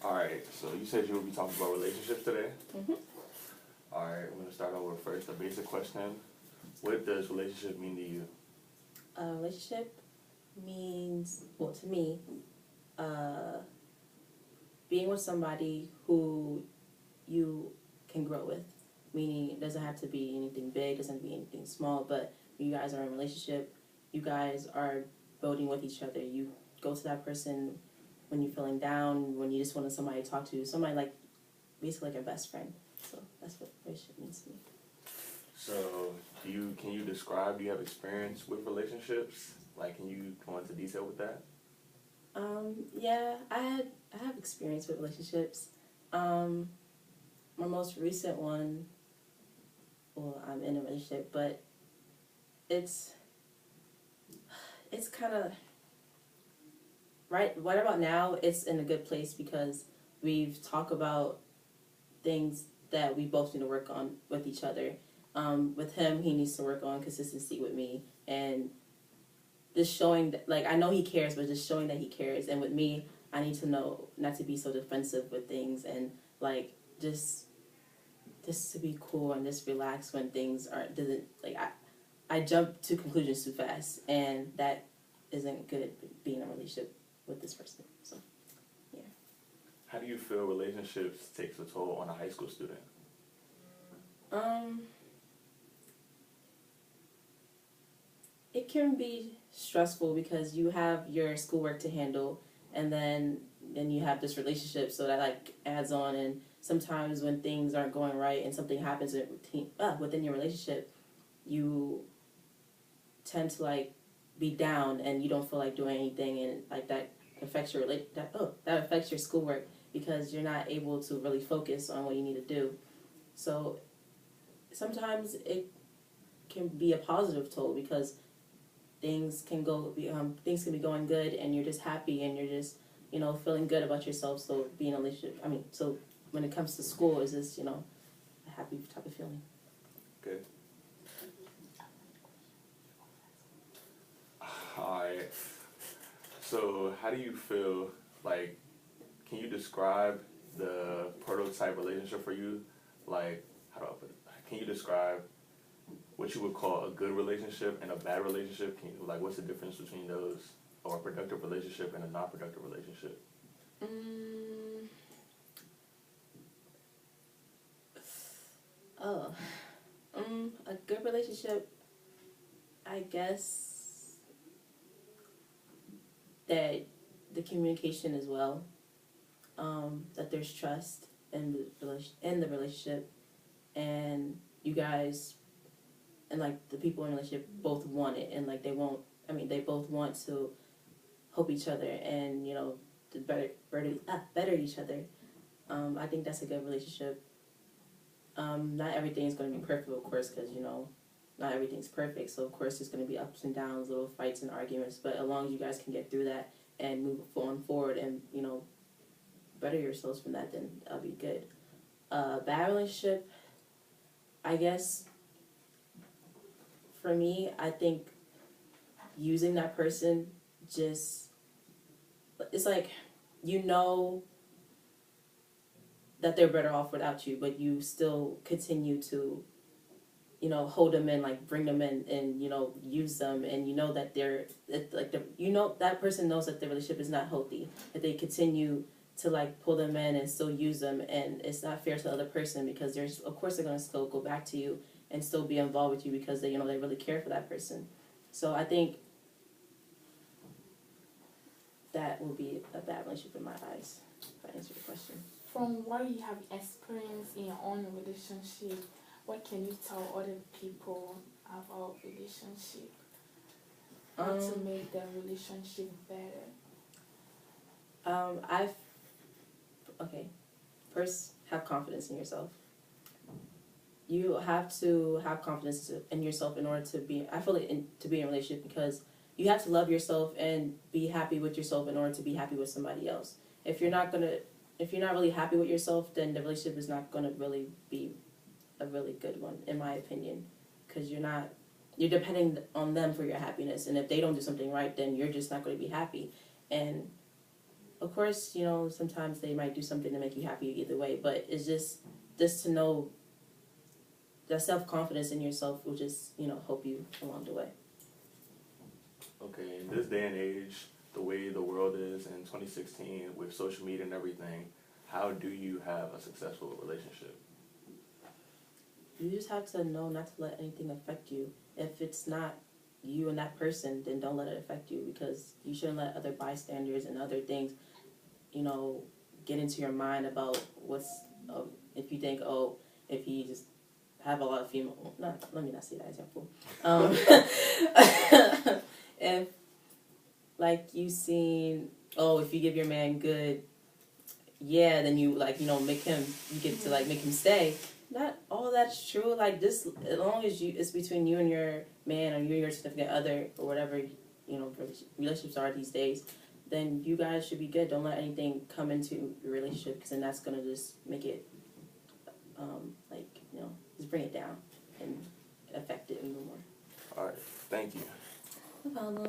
All right, so you said you would be talking about relationships today. Mm-hmm. All right, I'm gonna start over first. A basic question: what does relationship mean to you? A relationship means, well, to me, uh, being with somebody who you can grow with. Meaning, it doesn't have to be anything big, doesn't have to be anything small, but you guys are in a relationship, you guys are building with each other. You go to that person when you're feeling down, when you just want somebody to talk to, somebody like, basically like a best friend. So that's what relationship means to me. So, can you describe? Do you have experience with relationships? Like, can you go into detail with that? Yeah, I have experience with relationships. My most recent one, well, I'm in a relationship, but it's kind of right about now. It's in a good place because we've talked about things that we both need to work on with each other. With him, he needs to work on consistency with me, and just showing that, like, I know he cares, but just showing that he cares. And with me, I need to know not to be so defensive with things, and like just to be cool and just relax when things doesn't, like, I jump to conclusions too fast, and that isn't good being in a relationship with this person. So yeah. How do you feel relationships takes a toll on a high school student? It can be stressful because you have your schoolwork to handle, and then you have this relationship, so that like adds on. And sometimes when things aren't going right and something happens within your relationship, you tend to like be down and you don't feel like doing anything, and like that affects your that affects your schoolwork because you're not able to really focus on what you need to do. So sometimes it can be a positive toll because things can be going good, and you're just happy, and you're just feeling good about yourself. So being in a relationship, so when it comes to school, is just a happy type of feeling. Good. All right. So, how do you feel? Like, can you describe the prototype relationship for you? Like, how do I put it? Can you describe what you would call a good relationship and a bad relationship? What's the difference between those, or a productive relationship and a non-productive relationship? A good relationship, I guess that the communication as well, that there's trust in the relationship, and you guys and like the people in the relationship both want it, and like they both want to help each other, and to better each other. I think that's a good relationship. Not everything is going to be perfect, of course, because not everything's perfect. So of course there's going to be ups and downs, little fights and arguments. But as long as you guys can get through that and move on forward, and better yourselves from that, then that'll be good. Bad relationship, I guess. For me, I think using that person, just, it's like, that they're better off without you, but you still continue to, hold them in, like bring them in, and use them, and that that person knows that the relationship is not healthy, that they continue to like pull them in and still use them, and it's not fair to the other person because of course they're gonna still go back to you and still be involved with you because they they really care for that person. So I think that will be a bad relationship in my eyes, if I answer your question. From what you have experienced in your own relationship, what can you tell other people about relationship? How to make their relationship better? First, have confidence in yourself. You have to have confidence in yourself in order to be, I feel like, to be in a relationship, because you have to love yourself and be happy with yourself in order to be happy with somebody else. If you're not really happy with yourself, then the relationship is not gonna really be a really good one, in my opinion, because you're depending on them for your happiness, and if they don't do something right, then you're just not going to be happy. And of course, you know, sometimes they might do something to make you happy either way, but it's just to know that self-confidence in yourself will just, you know, help you along the way. Okay, in this day and age, the way the world is in 2016 with social media and everything, how do you have a successful relationship? You just have to know not to let anything affect you. If it's not you and that person, then don't let it affect you, because you shouldn't let other bystanders and other things, you know, get into your mind about what's, if you think, oh, if he just have a lot of female, let me not say that example. If, like, you seen, oh, if you give your man good, yeah, then you, like, you know, you get to, like, make him stay. Not all that's true. Like, just as long as it's between you and your man, or you and your significant other, or whatever, you know, relationships are these days, then you guys should be good. Don't let anything come into your relationship, because then that's gonna just make it, like, you know, just bring it down and affect it even more. All right, thank you. No problem.